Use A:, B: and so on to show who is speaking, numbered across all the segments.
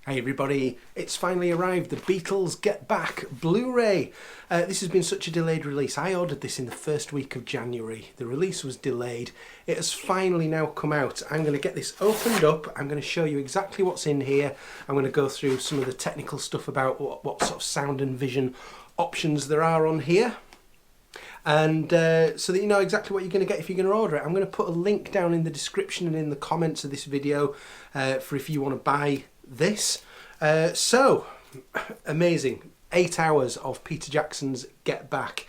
A: Hey everybody, it's finally arrived, the Beatles Get Back Blu-ray. This has been such a delayed release. I ordered this in the first week of January. The release was delayed. It has finally now come out. I'm going to get this opened up. I'm going to show you exactly what's in here. I'm going to go through some of the technical stuff about what sort of sound and vision options there are on here. And so that you know exactly what you're going to get if you're going to order it. I'm going to put a link down in the description and in the comments of this video for if you want to buy this. So amazing, 8 hours of Peter Jackson's Get Back.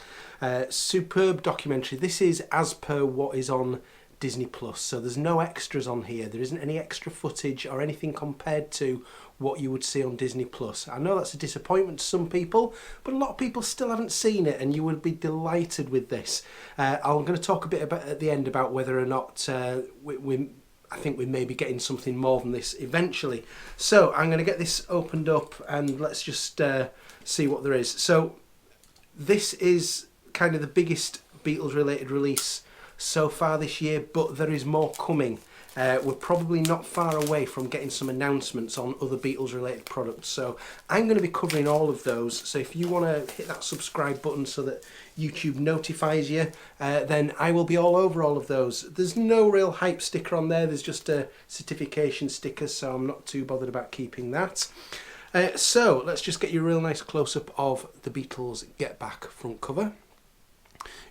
A: Superb documentary. This is as per what is on Disney Plus, so there's no extras on here. There isn't any extra footage or anything compared to what you would see on Disney Plus. I know that's a disappointment to some people, but a lot of people still haven't seen it, and you would be delighted with this. I'm going to talk a bit about at the end about whether or not I think we may be getting something more than this eventually. So I'm going to get this opened up and let's just see what there is. So this is kind of the biggest Beatles related release so far this year, but there is more coming. We're probably not far away from getting some announcements on other Beatles related products, so I'm going to be covering all of those. So if you want to hit that subscribe button so that YouTube notifies you, then I will be all over all of those. There's no real hype sticker on there, there's just a certification sticker, so I'm not too bothered about keeping that. So let's just get you a real nice close-up of the Beatles Get Back front cover.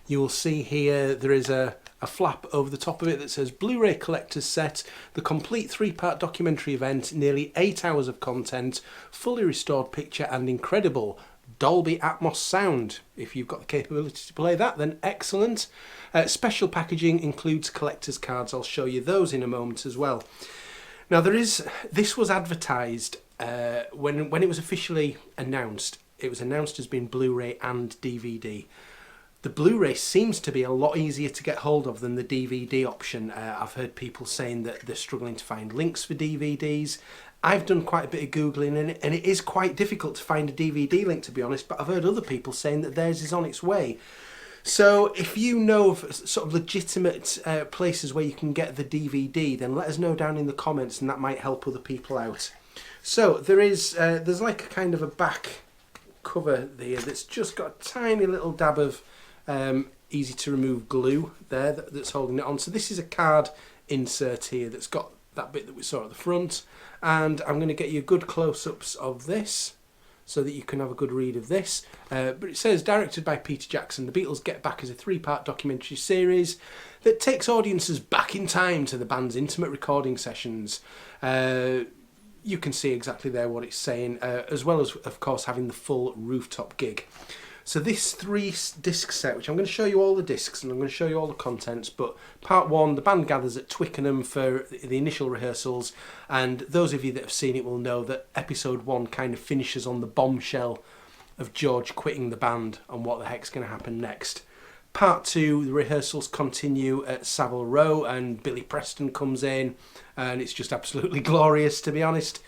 A: You will see here there is a flap over the top of it that says Blu-ray Collector's Set, the complete 3-part documentary event, nearly 8 hours of content, fully restored picture and incredible Dolby Atmos sound. If you've got the capability to play that, then excellent. Special packaging includes collector's cards. I'll show you those in a moment as well. Now this was advertised when it was officially announced. It was announced as being Blu-ray and DVD. The Blu-ray seems to be a lot easier to get hold of than the DVD option. I've heard people saying that they're struggling to find links for DVDs. I've done quite a bit of Googling and it is quite difficult to find a DVD link, to be honest, but I've heard other people saying that theirs is on its way. So if you know of sort of legitimate places where you can get the DVD, then let us know down in the comments and that might help other people out. So there's like a kind of a back cover there that's just got a tiny little dab of easy to remove glue there that's holding it on. So this is a card insert here that's got that bit that we saw at the front, and I'm going to get you good close-ups of this so that you can have a good read of this. But it says, directed by Peter Jackson, The Beatles Get Back is a 3-part documentary series that takes audiences back in time to the band's intimate recording sessions. You can see exactly there what it's saying, as well as, of course, having the full rooftop gig. So this 3-disc set, which I'm going to show you all the discs and I'm going to show you all the contents, but part 1, the band gathers at Twickenham for the initial rehearsals, and those of you that have seen it will know that episode 1 kind of finishes on the bombshell of George quitting the band and what the heck's going to happen next. Part 2, the rehearsals continue at Savile Row and Billy Preston comes in and it's just absolutely glorious, to be honest.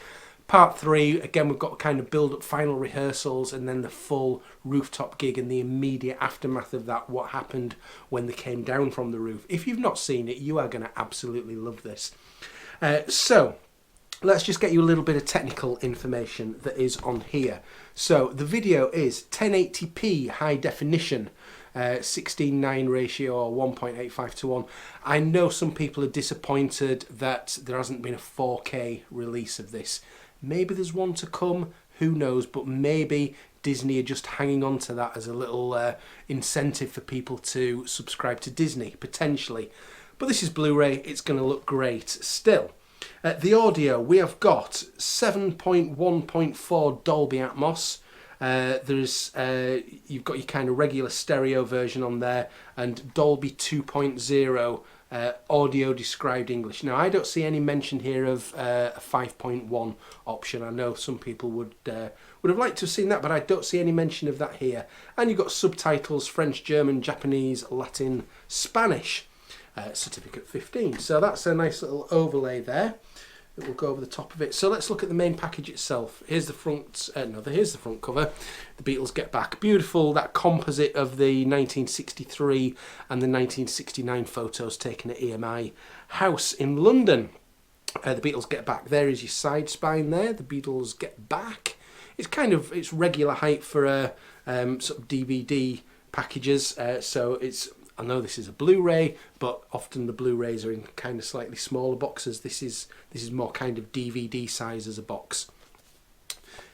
A: Part 3, again, we've got kind of build-up final rehearsals and then the full rooftop gig and the immediate aftermath of that, what happened when they came down from the roof. If you've not seen it, you are going to absolutely love this. So let's just get you a little bit of technical information that is on here. So the video is 1080p high definition, 16:9 ratio or 1.85 to 1. I know some people are disappointed that there hasn't been a 4K release of this. Maybe there's one to come, who knows, but maybe Disney are just hanging on to that as a little incentive for people to subscribe to Disney, potentially. But this is Blu-ray, it's going to look great still. The audio, we have got 7.1.4 Dolby Atmos. You've got your kind of regular stereo version on there, and Dolby 2.0 audio described English. Now I don't see any mention here of a 5.1 option. I know some people would have liked to have seen that, but I don't see any mention of that here. And you've got subtitles: French, German, Japanese, Latin, Spanish. Certificate 15. So that's a nice little overlay there that will go over the top of it. So let's look at the main package itself. Here's the front, here's the front cover. The Beatles Get Back. Beautiful, that composite of the 1963 and the 1969 photos taken at EMI House in London. The Beatles Get Back. There is your side spine there. The Beatles Get Back. It's regular height for sort of DVD packages. So I know this is a Blu-ray, but often the Blu-rays are in kind of slightly smaller boxes. This is more kind of DVD size as a box.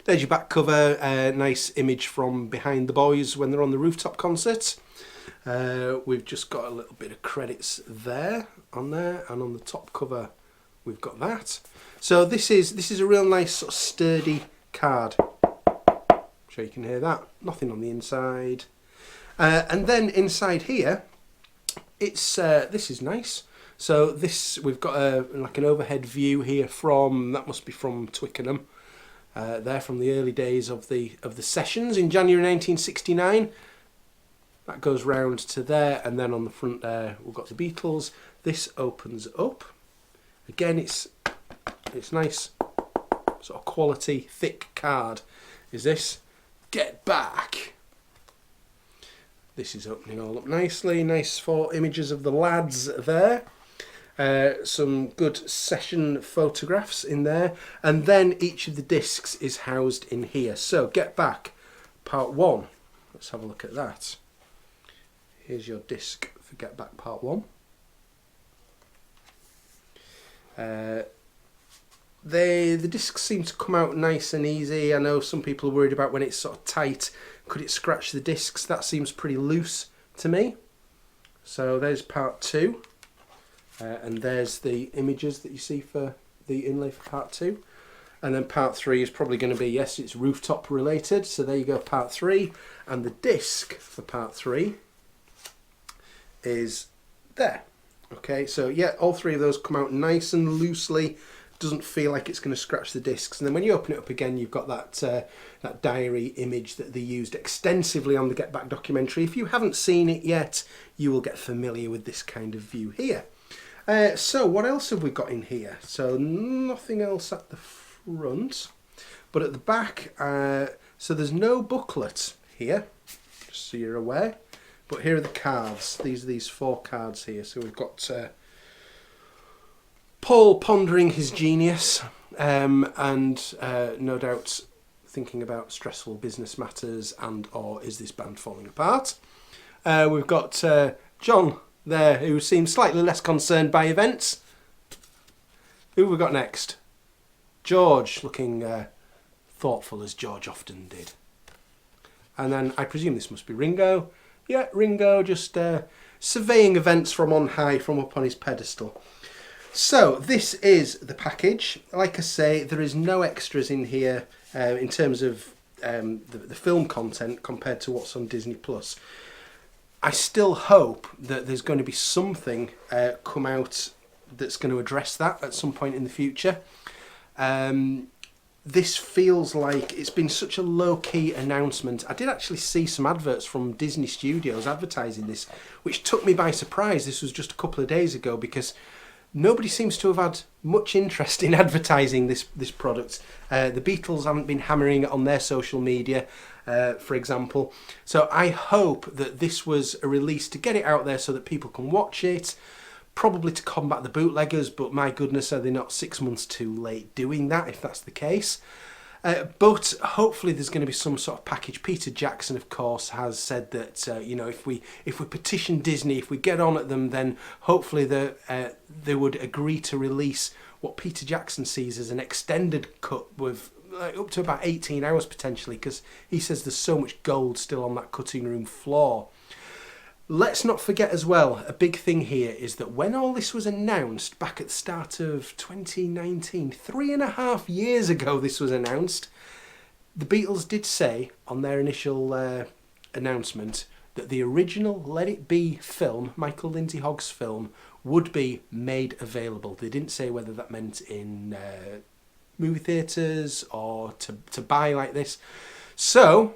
A: There's your back cover. Nice image from behind the boys when they're on the rooftop concert. We've just got a little bit of credits there, and on the top cover we've got that. So this is a real nice sort of sturdy card. I'm sure you can hear that. Nothing on the inside. And then inside here, this is nice. So we've got like an overhead view here that must be from Twickenham. There from the early days of the sessions in January 1969. That goes round to there, and then on the front there we've got the Beatles. This opens up. Again, it's nice, sort of quality, thick card. Is this Get Back? This is opening all up nicely. Nice 4 images of the lads there. Some good session photographs in there, and then each of the discs is housed in here. So Get Back Part 1. Let's have a look at that. Here's your disc for Get Back Part 1. The discs seem to come out nice and easy. I know some people are worried about when it's sort of tight, could it scratch the discs? That seems pretty loose to me. So there's Part 2. And there's the images that you see for the inlay for Part 2. And then Part 3 is probably going to be, yes, it's rooftop related. So there you go, Part 3. And the disc for Part 3 is there. Okay, so yeah, all 3 of those come out nice and loosely. Doesn't feel like it's going to scratch the discs. And then when you open it up again, you've got that diary image that they used extensively on the Get Back documentary. If you haven't seen it yet, you will get familiar with this kind of view here. So what else have we got in here? So nothing else at the front, but at the back, so there's no booklet here, just so you're aware, but here are the cards. These are these 4 cards here. So we've got Paul pondering his genius, and no doubt thinking about stressful business matters or is this band falling apart. We've got John there, who seems slightly less concerned by events. Who have we got next? George, looking thoughtful as George often did. And then I presume this must be Ringo. Yeah, Ringo just surveying events from on high, from up on his pedestal. So this is the package. Like I say, there is no extras in here in terms of the film content compared to what's on Disney Plus. I still hope that there's going to be something come out that's going to address that at some point in the future. This feels like it's been such a low-key announcement. I did actually see some adverts from Disney Studios advertising this, which took me by surprise. This was just a couple of days ago because nobody seems to have had much interest in advertising this product. The Beatles haven't been hammering it on their social media, for example. So I hope that this was a release to get it out there so that people can watch it, probably to combat the bootleggers, but my goodness, are they not 6 months too late doing that, if that's the case? But hopefully there's going to be some sort of package. Peter Jackson, of course, has said that if we petition Disney, if we get on at them, then hopefully they would agree to release what Peter Jackson sees as an extended cut with up to about 18 hours potentially, because he says there's so much gold still on that cutting room floor. Let's not forget as well, a big thing here is that when all this was announced back at the start of 2019, 3.5 years ago this was announced, the Beatles did say on their initial announcement that the original Let It Be film, Michael Lindsay Hogg's film, would be made available. They didn't say whether that meant in movie theatres or to buy like this. So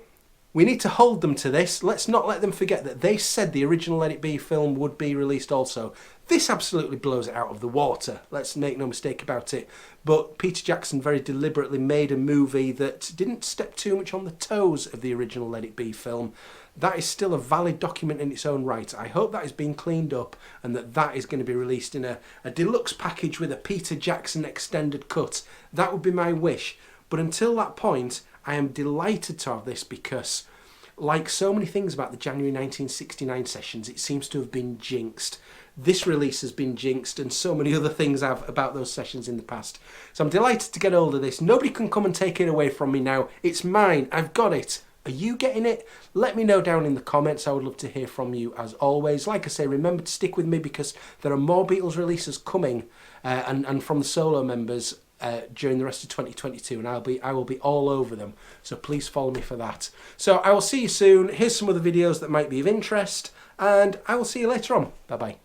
A: we need to hold them to this. Let's not let them forget that they said the original Let It Be film would be released also. This absolutely blows it out of the water, let's make no mistake about it. But Peter Jackson very deliberately made a movie that didn't step too much on the toes of the original Let It Be film. That is still a valid document in its own right. I hope that is being cleaned up and that is going to be released in a deluxe package with a Peter Jackson extended cut. That would be my wish. But until that point, I am delighted to have this because, like so many things about the January 1969 sessions, it seems to have been jinxed. This release has been jinxed and so many other things have about those sessions in the past. So I'm delighted to get hold of this. Nobody can come and take it away from me now. It's mine. I've got it. Are you getting it? Let me know down in the comments. I would love to hear from you as always. Like I say, remember to stick with me because there are more Beatles releases coming and from the solo members during the rest of 2022, and I will be all over them. So please follow me for that. So I will see you soon. Here's some other videos that might be of interest, and I will see you later on. Bye bye.